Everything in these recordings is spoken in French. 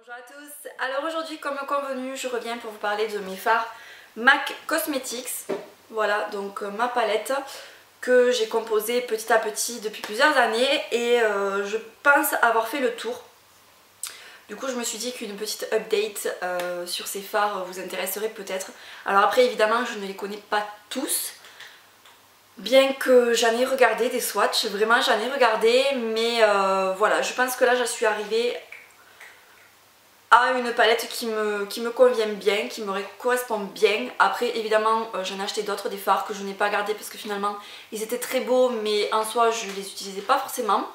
Bonjour à tous, alors aujourd'hui comme convenu je reviens pour vous parler de mes fards MAC Cosmetics. Voilà donc ma palette que j'ai composée petit à petit depuis plusieurs années et je pense avoir fait le tour. Du coup je me suis dit qu'une petite update sur ces fards vous intéresserait peut-être. Alors après évidemment je ne les connais pas tous, bien que j'en ai regardé des swatchs, vraiment j'en ai regardé, mais voilà, je pense que là je suis arrivée à une palette qui me convient bien, qui me correspond bien. Après évidemment j'en ai acheté d'autres, des fards que je n'ai pas gardés parce que finalement ils étaient très beaux mais en soi je les utilisais pas forcément.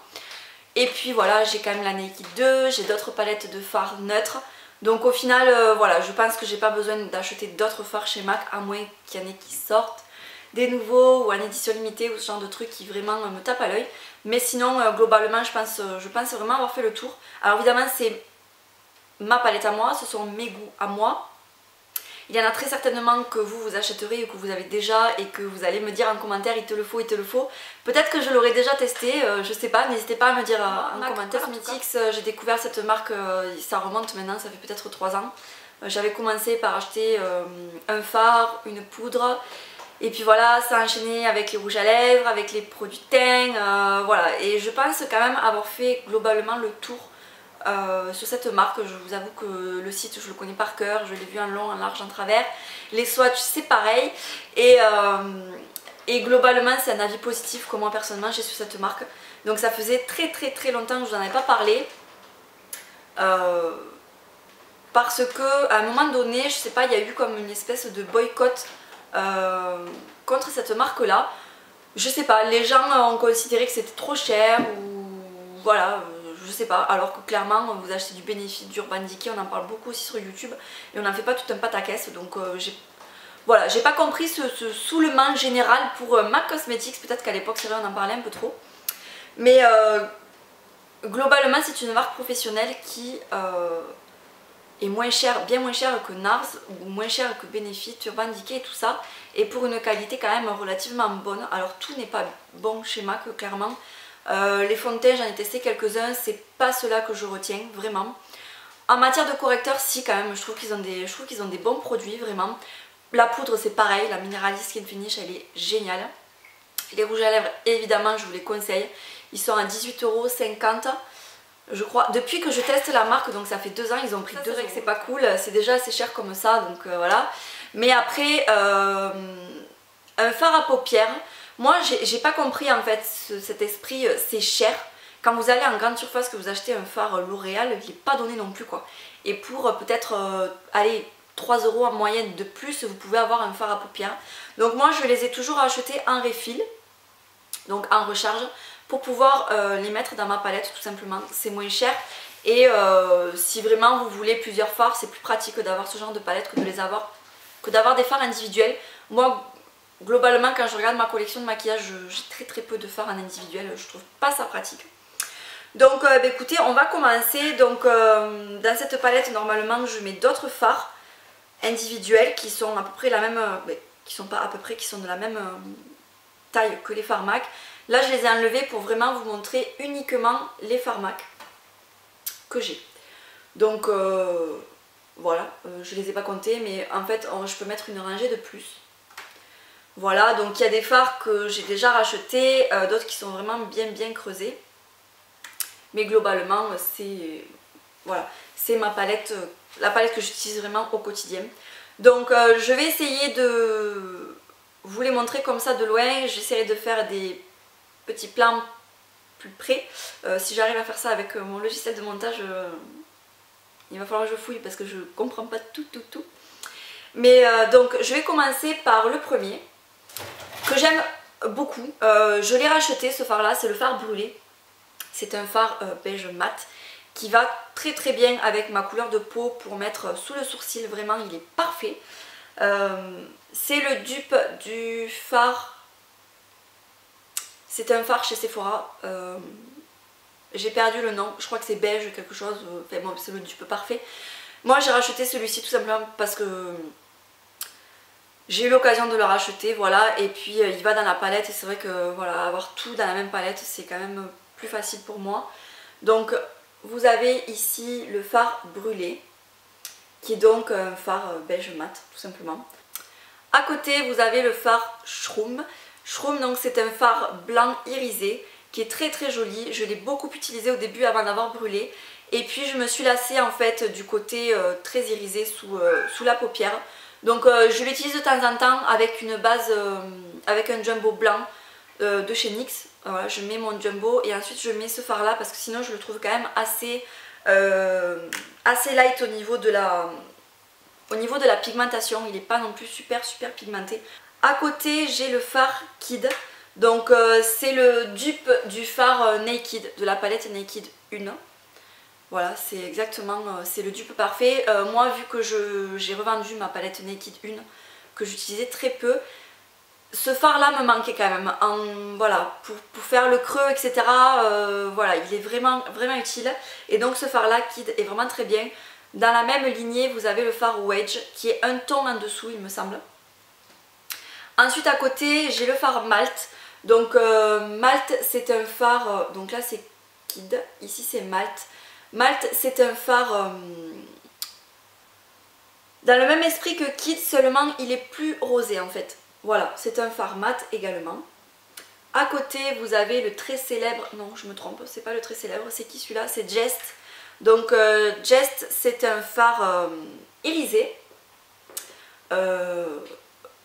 Et puis voilà, j'ai quand même la Naked 2, j'ai d'autres palettes de fards neutres. Donc au final voilà, je pense que j'ai pas besoin d'acheter d'autres fards chez MAC à moins qu'il y en ait qui sortent des nouveaux ou en édition limitée ou ce genre de trucs qui vraiment me tapent à l'œil. Mais sinon globalement je pense vraiment avoir fait le tour. Alors évidemment c'est ma palette à moi, ce sont mes goûts à moi. Il y en a très certainement que vous achèterez ou que vous avez déjà et que vous allez me dire en commentaire il te le faut, il te le faut. Peut-être que je l'aurais déjà testé, je sais pas, n'hésitez pas à me dire en commentaire. Cosmetics, j'ai découvert cette marque, ça remonte maintenant, ça fait peut-être 3 ans. J'avais commencé par acheter un fard, une poudre. Et puis voilà, ça a enchaîné avec les rouges à lèvres, avec les produits teint, voilà. Et je pense quand même avoir fait globalement le tour sur cette marque. Je vous avoue que le site je le connais par cœur, je l'ai vu en long, en large, en travers. Les swatchs c'est pareil et globalement c'est un avis positif que moi personnellement j'ai sur cette marque. Donc ça faisait très longtemps que je vous en avais pas parlé parce que à un moment donné, je sais pas, il y a eu comme une espèce de boycott contre cette marque là. Je sais pas, les gens ont considéré que c'était trop cher ou voilà, je sais pas, alors que clairement vous achetez du Benefit, du Urban Decay, on en parle beaucoup aussi sur YouTube et on n'en fait pas tout un pataquès, donc voilà, j'ai pas compris ce saoulement général pour MAC Cosmetics. Peut-être qu'à l'époque c'est vrai on en parlait un peu trop, mais globalement c'est une marque professionnelle qui est moins chère, bien moins chère que NARS ou moins chère que Benefit, Urban Decay et tout ça, et pour une qualité quand même relativement bonne. Alors tout n'est pas bon chez MAC clairement. Les fonds de teint j'en ai testé quelques-uns, c'est pas cela que je retiens vraiment. En matière de correcteur si quand même, je trouve qu'ils ont des bons produits vraiment. La poudre c'est pareil, la Mineralist Skin Finish elle est géniale. Les rouges à lèvres évidemment je vous les conseille, ils sont à 18,50 € je crois. Depuis que je teste la marque, donc ça fait 2 ans, ils ont pris 2 €, c'est pas cool, c'est déjà assez cher comme ça, donc voilà. Mais après, un fard à paupières, moi j'ai pas compris en fait cet esprit c'est cher. Quand vous allez en grande surface que vous achetez un fard L'Oréal, il n'est pas donné non plus quoi. Et pour peut-être, allez, 3 € en moyenne de plus, vous pouvez avoir un fard à paupières. Donc moi je les ai toujours achetés en refill, donc en recharge, pour pouvoir les mettre dans ma palette tout simplement, c'est moins cher. Et si vraiment vous voulez plusieurs fards, c'est plus pratique d'avoir ce genre de palette que d'avoir des fards individuels. Moi globalement quand je regarde ma collection de maquillage, j'ai très peu de fards en individuel, je trouve pas ça pratique. Donc bah, écoutez, on va commencer. Donc dans cette palette normalement je mets d'autres fards individuels qui sont à peu près la même, qui sont pas à peu près, qui sont de la même taille que les fards MAC. Là je les ai enlevés pour vraiment vous montrer uniquement les fards MAC que j'ai. Donc voilà, je les ai pas comptés mais en fait je peux mettre une rangée de plus. Voilà, donc il y a des fards que j'ai déjà rachetés, d'autres qui sont vraiment bien creusés. Mais globalement c'est voilà, c'est ma palette, la palette que j'utilise vraiment au quotidien. Donc je vais essayer de vous les montrer comme ça de loin. J'essaierai de faire des petits plans plus près. Si j'arrive à faire ça avec mon logiciel de montage, il va falloir que je fouille parce que je comprends pas tout. Mais donc je vais commencer par le premier que j'aime beaucoup. Je l'ai racheté ce fard là, c'est le fard brûlé. C'est un fard beige mat qui va très bien avec ma couleur de peau pour mettre sous le sourcil, vraiment il est parfait. C'est le dupe du fard. C'est un fard chez Sephora, j'ai perdu le nom, je crois que c'est beige quelque chose, enfin bon, c'est le dupe parfait. Moi j'ai racheté celui-ci tout simplement parce que j'ai eu l'occasion de le racheter, voilà, et puis il va dans la palette et c'est vrai que voilà, avoir tout dans la même palette c'est quand même plus facile pour moi. Donc vous avez ici le phare brûlé, qui est donc un phare beige mat, tout simplement. À côté, vous avez le phare Shroom. Shroom, donc c'est un phare blanc irisé qui est très très joli. Je l'ai beaucoup utilisé au début avant d'avoir brûlé. Et puis je me suis lassée en fait du côté très irisé sous la paupière. Donc je l'utilise de temps en temps avec une base, avec un jumbo blanc de chez NYX. Voilà, je mets mon jumbo et ensuite je mets ce phare là parce que sinon je le trouve quand même assez light au niveau de la pigmentation. Il n'est pas non plus super pigmenté. À côté j'ai le phare Kid. Donc c'est le dupe du phare Naked de la palette Naked 1. Voilà, c'est exactement, c'est le dupe parfait. Moi, vu que j'ai revendu ma palette Naked 1, que j'utilisais très peu, ce phare là me manquait quand même. Voilà, pour faire le creux, etc. Voilà, il est vraiment utile. Et donc ce phare là, Kid, est vraiment très bien. Dans la même lignée, vous avez le phare Wedge, qui est un ton en dessous, il me semble. Ensuite, à côté, j'ai le phare Malt. Donc Malt, c'est un phare, donc là c'est Kid, ici c'est Malt. Malt, c'est un phare dans le même esprit que Kid, seulement il est plus rosé en fait. Voilà, c'est un phare mat également. À côté, vous avez le très célèbre, non je me trompe, c'est pas le très célèbre, c'est qui celui-là? C'est Jest. Donc Jest, c'est un phare irisé,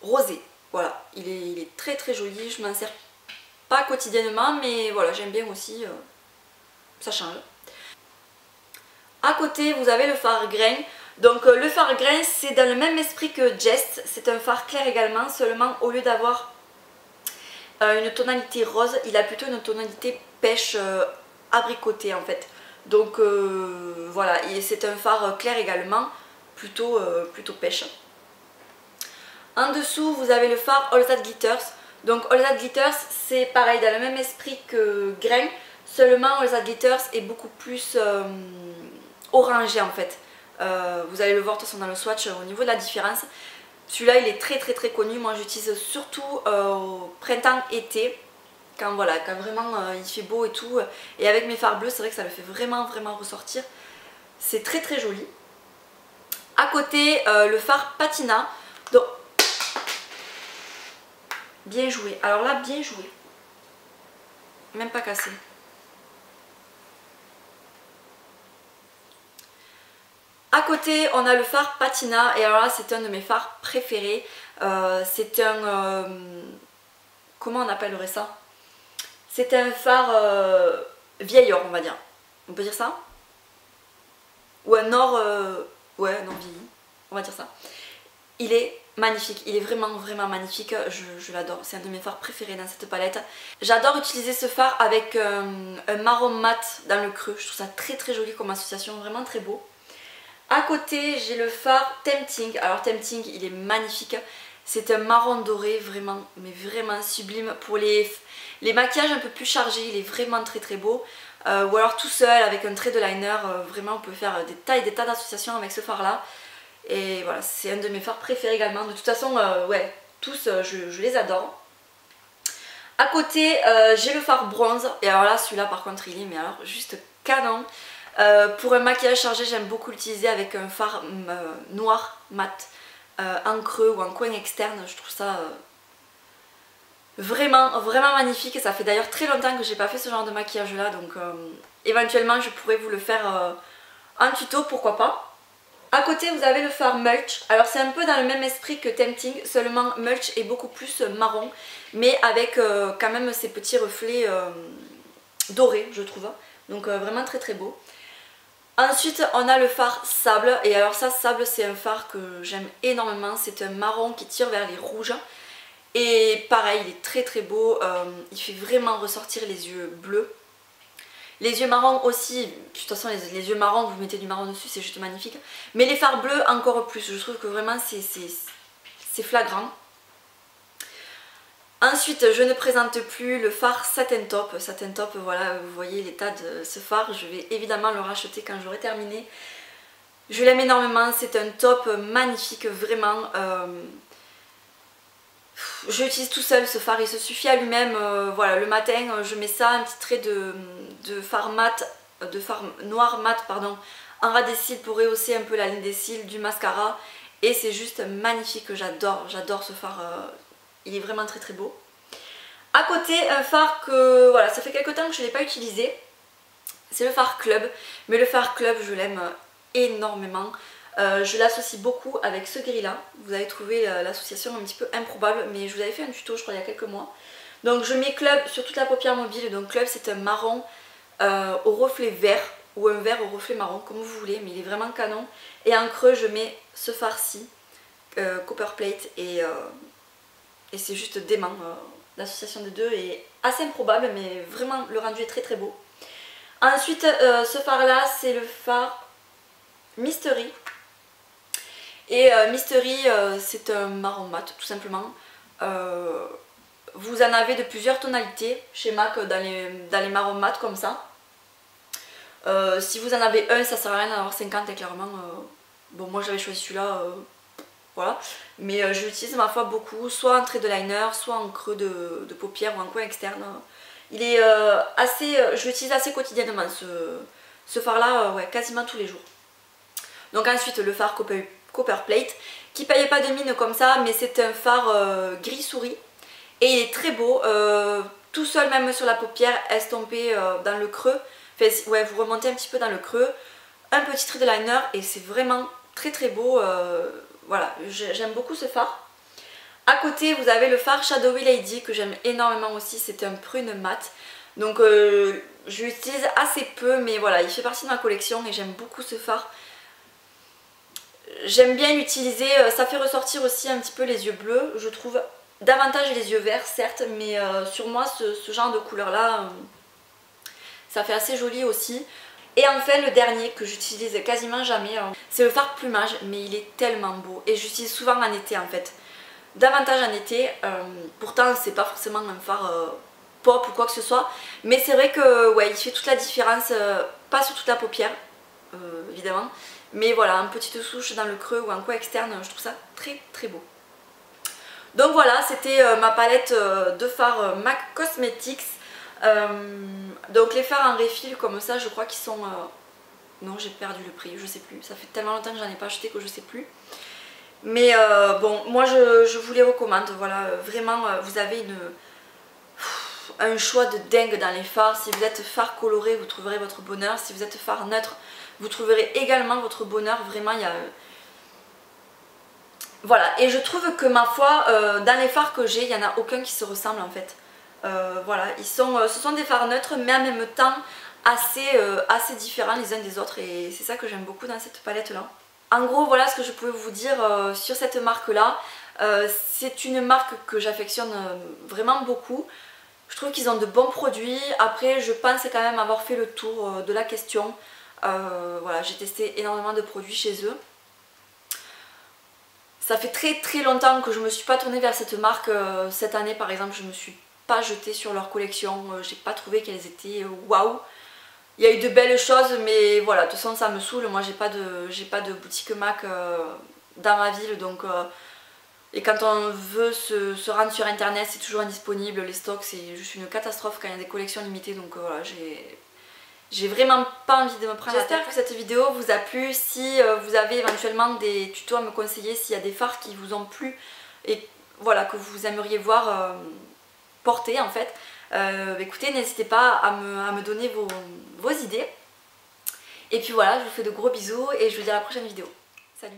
rosé. Voilà, il est très très joli, je m'en sers pas quotidiennement, mais voilà, j'aime bien aussi, ça change. À côté, vous avez le phare grain. Donc le phare grain, c'est dans le même esprit que Jest. C'est un phare clair également, seulement au lieu d'avoir une tonalité rose, il a plutôt une tonalité pêche abricotée en fait. Donc voilà, c'est un phare clair également, plutôt pêche. En dessous, vous avez le phare All That Glitters. Donc All That Glitters, c'est pareil, dans le même esprit que grain, seulement All That Glitters est beaucoup plus orangé en fait. Vous allez le voir de toute façon dans le swatch au niveau de la différence. Celui-là il est très connu. Moi j'utilise surtout au printemps-été, quand voilà, quand vraiment il fait beau et tout. Et avec mes fards bleus, c'est vrai que ça le fait vraiment ressortir. C'est très joli. À côté, le phare Patina. Donc, bien joué. Alors là, bien joué. Même pas cassé. À côté, on a le phare Patina, et alors là, c'est un de mes fards préférés. C'est un... comment on appellerait ça? C'est un phare vieil or, on va dire. On peut dire ça? Ou un or... ouais, un or vieilli. On va dire ça. Il est magnifique, il est vraiment magnifique, je l'adore, c'est un de mes fards préférés dans cette palette. J'adore utiliser ce phare avec un marron mat dans le creux, je trouve ça très joli comme association, vraiment très beau. À côté, j'ai le phare Tempting. Alors Tempting, il est magnifique. C'est un marron doré, vraiment, mais vraiment sublime. Pour les maquillages un peu plus chargés, il est vraiment très beau. Ou alors tout seul, avec un trait de liner, vraiment on peut faire des tas d'associations avec ce phare-là. Et voilà, c'est un de mes fards préférés également. De toute façon, ouais, tous, je les adore. À côté, j'ai le phare bronze. Et alors là, celui-là par contre, il est mais alors juste canon. Pour un maquillage chargé, j'aime beaucoup l'utiliser avec un phare noir mat en creux ou en coin externe. Je trouve ça vraiment magnifique. Ça fait d'ailleurs très longtemps que j'ai pas fait ce genre de maquillage là, donc éventuellement je pourrais vous le faire en tuto, pourquoi pas. À côté, vous avez le phare Mulch. Alors c'est un peu dans le même esprit que Tempting, seulement Mulch est beaucoup plus marron, mais avec quand même ces petits reflets dorés, je trouve. Donc vraiment très beau. Ensuite, on a le phare Sable. Et alors ça, Sable, c'est un phare que j'aime énormément. C'est un marron qui tire vers les rouges. Et pareil, il est très beau. Il fait vraiment ressortir les yeux bleus. Les yeux marrons aussi. De toute façon, les yeux marrons, vous mettez du marron dessus, c'est juste magnifique. Mais les fards bleus, encore plus. Je trouve que vraiment, c'est flagrant. Ensuite, je ne présente plus le phare Satin Top. Satin Top, voilà, vous voyez l'état de ce phare. Je vais évidemment le racheter quand j'aurai terminé. Je l'aime énormément, c'est un top magnifique, vraiment. Je l'utilise tout seul ce phare, il se suffit à lui-même. Voilà, le matin, je mets ça, un petit trait de phare mat de fard noir mat pardon, en ras des cils pour rehausser un peu la ligne des cils, du mascara. Et c'est juste magnifique, j'adore ce fard, il est vraiment très très beau. À côté, un fard que voilà, ça fait quelques temps que je ne l'ai pas utilisé, c'est le fard Club. Mais le fard Club, je l'aime énormément. Je l'associe beaucoup avec ce gris là. Vous avez trouvé l'association un petit peu improbable, mais je vous avais fait un tuto je crois il y a quelques mois. Donc je mets Club sur toute la paupière mobile. Donc Club c'est un marron au reflet vert ou un vert au reflet marron comme vous voulez, mais il est vraiment canon. Et en creux je mets ce fard-ci, Copper Plate, et c'est juste dément. L'association des deux est assez improbable, mais vraiment le rendu est très très beau. Ensuite ce fard là c'est le fard Mystery. Et Mystery c'est un marron mat tout simplement. Vous en avez de plusieurs tonalités chez MAC dans les marrons mat comme ça. Si vous en avez un, ça sert à rien d'en avoir 50 et clairement. Bon, moi j'avais choisi celui-là, voilà. Mais je l'utilise ma foi beaucoup, soit en trait de liner, soit en creux de paupière ou en coin externe. Il est je l'utilise assez quotidiennement ce fard là, ouais, quasiment tous les jours. Donc ensuite le fard Copper Plate, qui paye pas de mine comme ça, mais c'est un fard gris souris. Et il est très beau, tout seul même sur la paupière, estompé dans le creux. Enfin, ouais, vous remontez un petit peu dans le creux, un petit trait de liner et c'est vraiment très très beau. Voilà, j'aime beaucoup ce fard. À côté vous avez le fard Shadowy Lady que j'aime énormément aussi, c'est un prune mat. Donc je l'utilise assez peu, mais voilà, il fait partie de ma collection et j'aime beaucoup ce fard. J'aime bien l'utiliser, ça fait ressortir aussi un petit peu les yeux bleus, je trouve. Davantage les yeux verts certes, mais sur moi ce genre de couleur là, ça fait assez joli aussi. Et enfin le dernier que j'utilise quasiment jamais, c'est le fard Plumage, mais il est tellement beau et j'utilise souvent en été en fait. Davantage en été, pourtant c'est pas forcément un fard pop ou quoi que ce soit, mais c'est vrai que ouais, il fait toute la différence, pas sur toute la paupière évidemment, mais voilà, une petite souche dans le creux ou un coin externe, je trouve ça très très beau. Donc voilà, c'était ma palette de fards MAC Cosmetics. Donc les fards en refill comme ça, je crois qu'ils sont... Non, j'ai perdu le prix, je sais plus. Ça fait tellement longtemps que j'en ai pas acheté que je sais plus. Mais bon, moi je vous les recommande. Voilà, vraiment, vous avez un choix de dingue dans les fards. Si vous êtes fard coloré, vous trouverez votre bonheur. Si vous êtes fard neutre, vous trouverez également votre bonheur. Vraiment, il y a... Voilà, et je trouve que ma foi, dans les fards que j'ai, il n'y en a aucun qui se ressemble en fait. Voilà, ce sont des fards neutres mais en même temps assez différents les uns des autres et c'est ça que j'aime beaucoup dans cette palette là. En gros, voilà ce que je pouvais vous dire sur cette marque là. C'est une marque que j'affectionne vraiment beaucoup. Je trouve qu'ils ont de bons produits. Après, je pense quand même avoir fait le tour de la question. Voilà, j'ai testé énormément de produits chez eux. Ça fait très très longtemps que je me suis pas tournée vers cette marque. Cette année par exemple, je me suis pas jetée sur leur collection. J'ai pas trouvé qu'elles étaient waouh. Il y a eu de belles choses, mais voilà, de toute façon ça me saoule. Moi j'ai pas de boutique MAC dans ma ville, donc et quand on veut se rendre sur internet, c'est toujours indisponible. Les stocks, c'est juste une catastrophe quand il y a des collections limitées, donc voilà, j'ai vraiment pas envie de me prendre la tête. J'espère que cette vidéo vous a plu. Si vous avez éventuellement des tutos à me conseiller, s'il y a des fards qui vous ont plu et voilà, que vous aimeriez voir porter en fait, écoutez, n'hésitez pas à me donner vos idées. Et puis voilà, je vous fais de gros bisous et je vous dis à la prochaine vidéo. Salut!